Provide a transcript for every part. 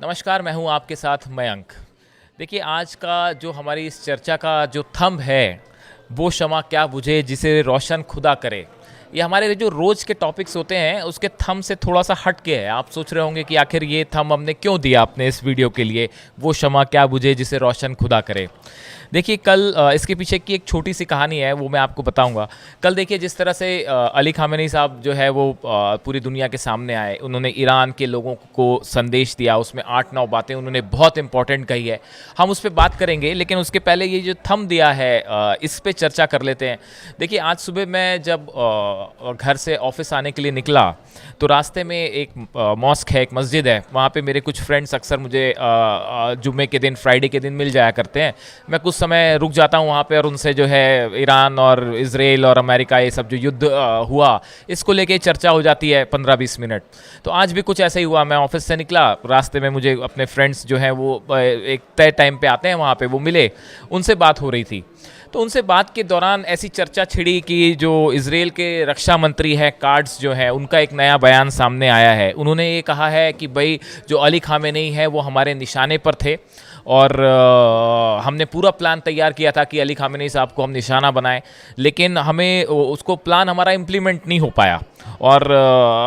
नमस्कार, मैं हूं आपके साथ मयंक। देखिए, आज का जो हमारी इस चर्चा का जो थंब है, वो शम़ा क्या बुझे जिसे रोशन खुदा करे। ये हमारे जो रोज़ के टॉपिक्स होते हैं, उसके थंब से थोड़ा-सा हट के है। आप सोच रहे होंगे कि आखिर ये थंब हमने क्यों दिया अपने इस वीडियो के लिए, वो शम़ा क्या बुझे जिसे रोशन खुदा करे। देखिए, कल इसके पीछे की एक छोटी-सी कहानी है, वो मैं आपको बताऊँगा। कल देखिए, जिस तरह से अली ख़ामेनी साहब जो है वो पूरी दुनिया के सामने आए, उन्होंने ईरान के लोगों को संदेश दिया, उसमें 8-9 बातें उन्होंने बहुत इम्पोर्टेंट कही है। हम उस पे बात करेंगे, लेकिन उसके पहले ये जो थंब दिया है इस पे चर्चा कर लेते हैं। देखिए, आज सुबह मैं जब घर से ऑफ़िस आने के लिए निकला, तो रास्ते में एक मॉस्क है, एक मस्जिद है, वहाँ पे मेरे कुछ फ्रेंड्स अक्सर मुझे जुम्मे के दिन, फ्राइडे के दिन मिल जाया करते हैं। मैं कुछ समय रुक जाता हूँ वहाँ पे और उनसे जो है ईरान और इज़राइल और अमेरिका ये सब जो युद्ध हुआ, इसको लेके चर्चा हो जाती है 15-20 मिनट। तो आज भी कुछ ऐसा ही हुआ। मैं ऑफिस से निकला, रास्ते में मुझे अपने फ्रेंड्स जो हैं वो एक तय टाइम पे आते हैं, वहाँ पे वो मिले, उनसे बात हो रही थी। तो उनसे बात के दौरान ऐसी चर्चा छिड़ी कि जो इज़राइल के रक्षा मंत्री हैं कार्ड्स जो हैं, उनका एक नया बयान सामने आया है। उन्होंने ये कहा है कि भाई जो अली ख़ामेनी है वो हमारे निशाने पर थे और हमने पूरा प्लान तैयार किया था कि अली ख़ामेनी साहब को हम निशाना बनाएं, लेकिन हमें उसको प्लान हमारा इम्प्लीमेंट नहीं हो पाया और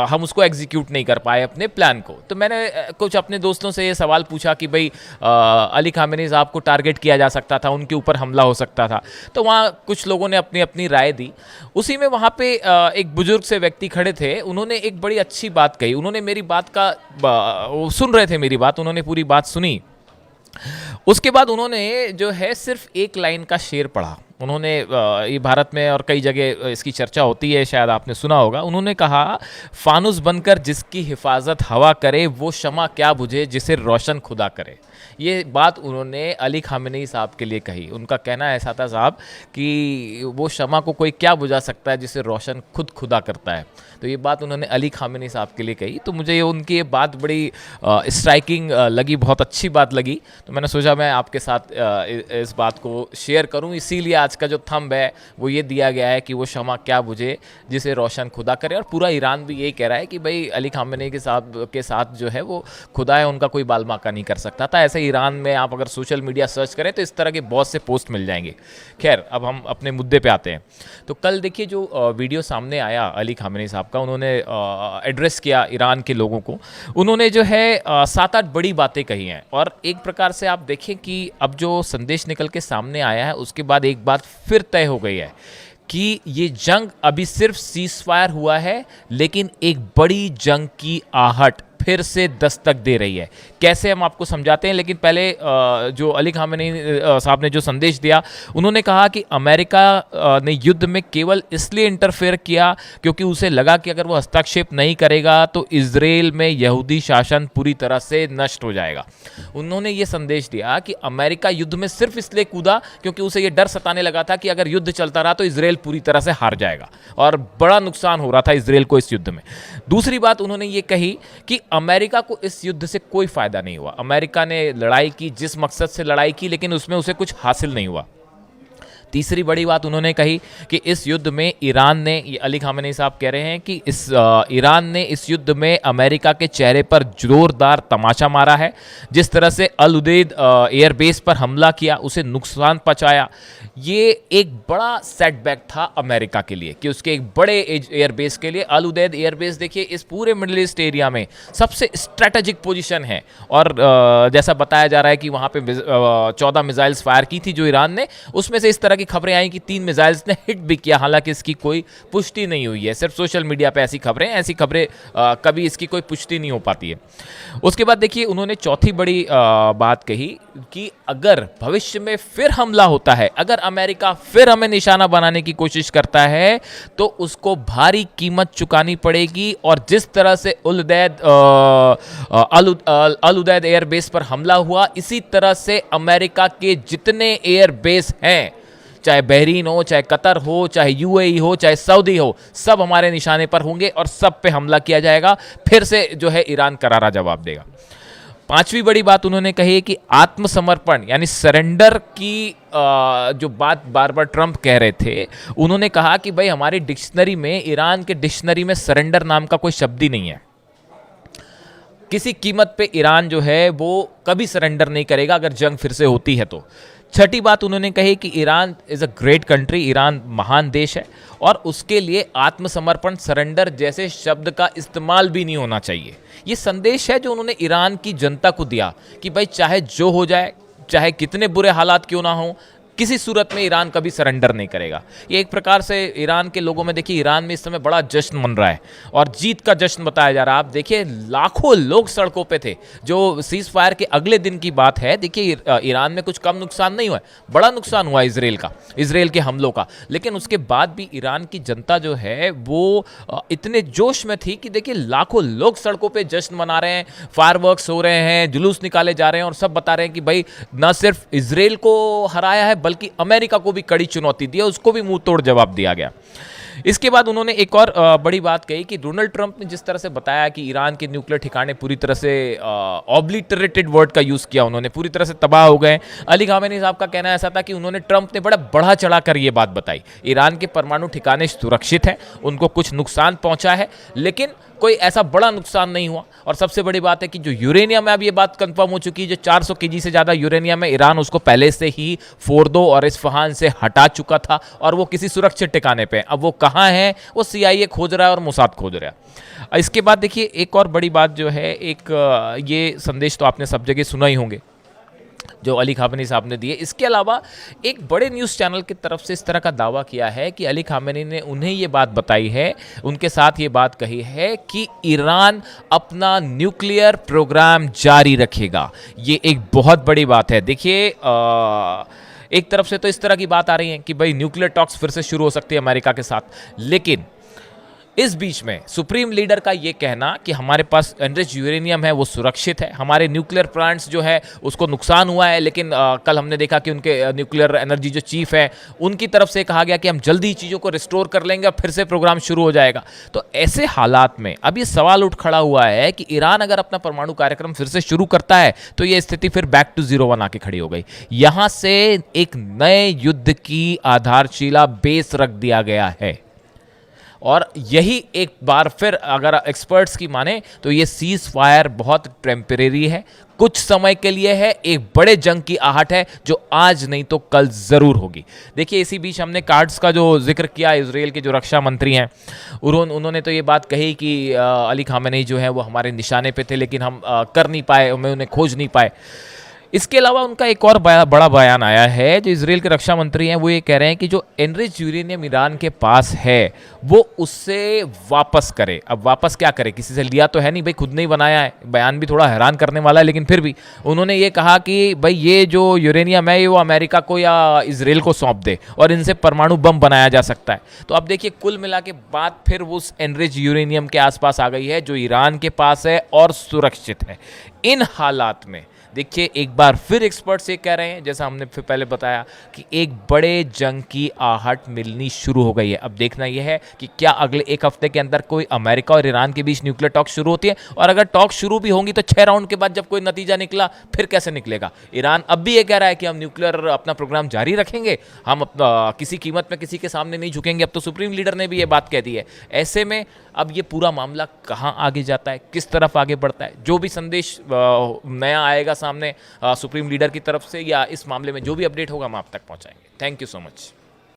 हम उसको एग्जीक्यूट नहीं कर पाए अपने प्लान को। तो मैंने कुछ अपने दोस्तों से ये सवाल पूछा कि भाई अली ख़ामेनी साहब को टारगेट किया जा सकता था, उनके ऊपर हमला हो सकता था। तो वहाँ कुछ लोगों ने अपनी अपनी राय दी। उसी में वहाँ पे एक बुजुर्ग से व्यक्ति खड़े थे, उन्होंने एक बड़ी अच्छी बात कही। उन्होंने मेरी बात का वो सुन रहे थे मेरी बात, उन्होंने पूरी बात सुनी। उसके बाद उन्होंने जो है सिर्फ एक लाइन का शेर पढ़ा। उन्होंने ये भारत में और कई जगह इसकी चर्चा होती है, शायद आपने सुना होगा। उन्होंने कहा, फानुस बनकर जिसकी हिफाजत हवा करे, वो शम़ा क्या बुझे जिसे रोशन खुदा करे। ये बात उन्होंने अली ख़ामेनी साहब के लिए कही। उनका कहना ऐसा था साहब कि वो शम़ा को कोई क्या बुझा सकता है जिसे रोशन खुद खुदा करता है। तो ये बात उन्होंने अली ख़ामेनी साहब के लिए कही। तो मुझे उनकी ये बात बड़ी स्ट्राइकिंग लगी, बहुत अच्छी बात लगी। तो मैंने सोचा मैं आपके साथ इस बात को शेयर करूं। इसीलिए आज का जो थंब है वो ये दिया गया है कि वो शम़ा क्या बुझे जिसे रोशन खुदा करे। और पूरा ईरान भी यही कह रहा है कि भाई अली ख़ामेनी के साथ जो है वो खुदा है, उनका कोई बालमाका नहीं कर सकता था। ऐसे ईरान में आप अगर सोशल मीडिया सर्च करें तो इस तरह के बहुत से पोस्ट मिल जाएंगे। खैर, अब हम अपने मुद्दे पे आते हैं। तो कल देखिए जो वीडियो सामने आया अली ख़ामेनी साहब का, उन्होंने एड्रेस किया ईरान के लोगों को। उन्होंने जो है 7-8 बड़ी बातें कही हैं और एक प्रकार से आप देखें कि अब जो संदेश निकल के सामने आया है उसके बाद एक बात फिर तय हो गई है कि ये जंग अभी सिर्फ सीज़फायर हुआ है, लेकिन एक बड़ी जंग की आहट फिर से दस्तक दे रही है। कैसे, हम आपको समझाते हैं, लेकिन पहले जो अली ख़ामेनी साहब ने जो संदेश दिया, उन्होंने कहा कि अमेरिका ने युद्ध में केवल इसलिए इंटरफेयर किया क्योंकि उसे लगा कि अगर वो हस्तक्षेप नहीं करेगा तो इज़राइल में यहूदी शासन पूरी तरह से नष्ट हो जाएगा। उन्होंने ये संदेश दिया कि अमेरिका युद्ध में सिर्फ इसलिए कूदा क्योंकि उसे ये डर सताने लगा था कि अगर युद्ध चलता रहा तो इज़राइल पूरी तरह से हार जाएगा और बड़ा नुकसान हो रहा था इज़राइल को इस युद्ध में। दूसरी बात उन्होंने ये कही कि अमेरिका को इस युद्ध से कोई फायदा नहीं हुआ। अमेरिका ने लड़ाई की, जिस मकसद से लड़ाई की, लेकिन उसमें उसे कुछ हासिल नहीं हुआ। तीसरी बड़ी बात उन्होंने कही कि इस युद्ध में ईरान ने, ये अली ख़ामेनी साहब कह रहे हैं कि ईरान ने इस युद्ध में अमेरिका के चेहरे पर जोरदार तमाचा मारा है। जिस तरह से अल उदैद एयरबेस पर हमला किया, उसे नुकसान पहुंचाया, ये एक बड़ा सेटबैक था अमेरिका के लिए कि उसके एक बड़े एयरबेस के लिए। अल उदैद एयरबेस देखिए इस पूरे मिडिल ईस्ट एरिया में सबसे स्ट्रेटेजिक पोजीशन है और जैसा बताया जा रहा है कि वहाँ पे 14 मिसाइल्स फायर की थी जो ईरान ने, उसमें से इस तरह की खबरें आई कि 3 मिसाइल्स ने हिट भी किया। हालांकि इसकी कोई पुष्टि नहीं हुई है, सिर्फ सोशल मीडिया पे ऐसी खबरें कभी इसकी कोई पुष्टि नहीं हो पाती है। उसके बाद देखिए उन्होंने चौथी बड़ी बात कही कि अगर भविष्य में फिर हमला होता है, अगर अमेरिका फिर हमें निशाना बनाने की कोशिश करता है तो उसको भारी कीमत चुकानी पड़ेगी। और जिस तरह से अल उदैद एयरबेस पर हमला हुआ, इसी तरह से अमेरिका के जितने एयरबेस हैं, चाहे बहरीन हो, चाहे कतर हो, चाहे यूएई हो, चाहे सऊदी हो, सब हमारे निशाने पर होंगे और सब पे हमला किया जाएगा। फिर से जो है ईरान करारा जवाब देगा। पांचवी बड़ी बात उन्होंने कही कि आत्मसमर्पण यानी सरेंडर की जो बात बार बार ट्रंप कह रहे थे, उन्होंने कहा कि भाई हमारी डिक्शनरी में, ईरान के डिक्शनरी में सरेंडर नाम का कोई शब्द ही नहीं है। किसी कीमत पे ईरान जो है वो कभी सरेंडर नहीं करेगा अगर जंग फिर से होती है तो। छठी बात उन्होंने कही कि Iran is a great country, Iran महान देश है और उसके लिए आत्मसमर्पण, सरेंडर जैसे शब्द का इस्तेमाल भी नहीं होना चाहिए। ये संदेश है जो उन्होंने ईरान की जनता को दिया कि भाई चाहे जो हो जाए, चाहे कितने बुरे हालात क्यों ना हो, किसी सूरत में ईरान कभी सरेंडर नहीं करेगा। ये एक प्रकार से ईरान के लोगों में, देखिए ईरान में इस समय बड़ा जश्न मन रहा है और जीत का जश्न बताया जा रहा है। आप देखिए लाखों लोग सड़कों पे थे। जो सीज फायर के अगले दिन की बात है, देखिए ईरान में कुछ कम नुकसान नहीं हुआ है, बड़ा नुकसान हुआ इसराइल का, इसराइल के हमलों का। लेकिन उसके बाद भी ईरान की जनता जो है वो इतने जोश में थी कि देखिए लाखों लोग सड़कों पे जश्न मना रहे हैं, फायरवर्क्स हो रहे हैं, जुलूस निकाले जा रहे हैं और सब बता रहे हैं कि भाई ना सिर्फ इसराइल को हराया है बल्कि अमेरिका को भी कड़ी चुनौती दी है, उसको भी मुंह तोड़ जवाब दिया गया। इसके बाद उन्होंने एक और बड़ी बात कही कि डोनाल्ड ट्रंप ने जिस तरह से बताया कि ईरान के न्यूक्लियर ठिकाने पूरी तरह से ऑब्लिटरेटेड वर्ड का यूज़ किया, उन्होंने पूरी तरह से तबाह हो गए। अली खामेनी साहब का कहना ऐसा था कि उन्होंने, ट्रंप ने बड़ा बढ़ा चढ़ा कर ये बात बताई, ईरान के परमाणु ठिकाने सुरक्षित हैं, उनको कुछ नुकसान पहुंचा है लेकिन कोई ऐसा बड़ा नुकसान नहीं हुआ। और सबसे बड़ी बात है कि जो यूरेनियम है, अब ये बात कंफर्म हो चुकी है, जो 400 केजी से ज़्यादा यूरेनियम है, ईरान उसको पहले से ही फोर्दो और इस्फहान से हटा चुका था और वो किसी सुरक्षित ठिकाने पे है। अब वो कहाँ है, वो CIA खोज रहा है और मोसाद खोज रहा है। इसके बाद देखिए एक और बड़ी बात जो है, एक ये संदेश तो आपने सब जगह सुना ही होंगे जो अली खामेनी साहब ने दिए। इसके अलावा एक बड़े न्यूज़ चैनल की तरफ से इस तरह का दावा किया है कि अली खामेनी ने उन्हें ये बात बताई है, उनके साथ ये बात कही है कि ईरान अपना न्यूक्लियर प्रोग्राम जारी रखेगा। ये एक बहुत बड़ी बात है। देखिए एक तरफ से तो इस तरह की बात आ रही है कि भाई न्यूक्लियर टॉक्स फिर से शुरू हो सकती है अमेरिका के साथ, लेकिन इस बीच में सुप्रीम लीडर का ये कहना कि हमारे पास एनरिच यूरेनियम है, वो सुरक्षित है, हमारे न्यूक्लियर प्लांट्स जो है उसको नुकसान हुआ है, लेकिन कल हमने देखा कि उनके न्यूक्लियर एनर्जी जो चीफ है उनकी तरफ से कहा गया कि हम जल्दी ही चीज़ों को रिस्टोर कर लेंगे और फिर से प्रोग्राम शुरू हो जाएगा। तो ऐसे हालात में अब ये सवाल उठ खड़ा हुआ है कि ईरान अगर अपना परमाणु कार्यक्रम फिर से शुरू करता है तो ये स्थिति फिर बैक टू जीरो वन आके खड़ी हो गई। यहाँ से एक नए युद्ध की आधारशिला बेस रख दिया गया है और यही एक बार फिर अगर एक्सपर्ट्स की माने तो ये सीज फायर बहुत टेम्परेरी है, कुछ समय के लिए है, एक बड़े जंग की आहट है जो आज नहीं तो कल ज़रूर होगी। देखिए इसी बीच हमने कार्ड्स का जो जिक्र किया, इसराइल के जो रक्षा मंत्री हैं उन्होंने तो ये बात कही कि अली खामेनी जो है वो हमारे निशाने पे थे लेकिन हम कर नहीं पाए, हमें उन्हें खोज नहीं पाए। इसके अलावा उनका एक और बड़ा बयान आया है, जो इसराइल के रक्षा मंत्री हैं वो ये कह रहे हैं कि जो एनरिच यूरेनियम ईरान के पास है वो उससे वापस करे। अब वापस क्या करे, किसी से लिया तो है नहीं भाई, खुद नहीं बनाया है। बयान भी थोड़ा हैरान करने वाला है, लेकिन फिर भी उन्होंने ये कहा कि भाई ये जो यूरेनियम है ये वो अमेरिका को या इसराइल को सौंप दे और इनसे परमाणु बम बनाया जा सकता है। तो अब देखिए कुल मिला के बात फिर उस एनरिच यूरेनियम के आसपास आ गई है जो ईरान के पास है और सुरक्षित है। इन हालात में देखिए एक बार फिर एक्सपर्ट्स ये कह रहे हैं, जैसा हमने फिर पहले बताया, कि एक बड़े जंग की आहट मिलनी शुरू हो गई है। अब देखना यह है कि क्या अगले एक हफ्ते के अंदर कोई अमेरिका और ईरान के बीच न्यूक्लियर टॉक शुरू होती है, और अगर टॉक शुरू भी होंगी तो 6 राउंड के बाद जब कोई नतीजा निकला फिर कैसे निकलेगा। ईरान अब भी ये कह रहा है कि हम न्यूक्लियर अपना प्रोग्राम जारी रखेंगे, हम किसी कीमत में किसी के सामने नहीं झुकेंगे। अब तो सुप्रीम लीडर ने भी ये बात कह दी है। ऐसे में अब ये पूरा मामला कहाँ आगे जाता है, किस तरफ आगे बढ़ता है, जो भी संदेश नया आएगा सामने सुप्रीम लीडर की तरफ से या इस मामले में जो भी अपडेट होगा हम आप तक पहुंचाएंगे। Thank you so much.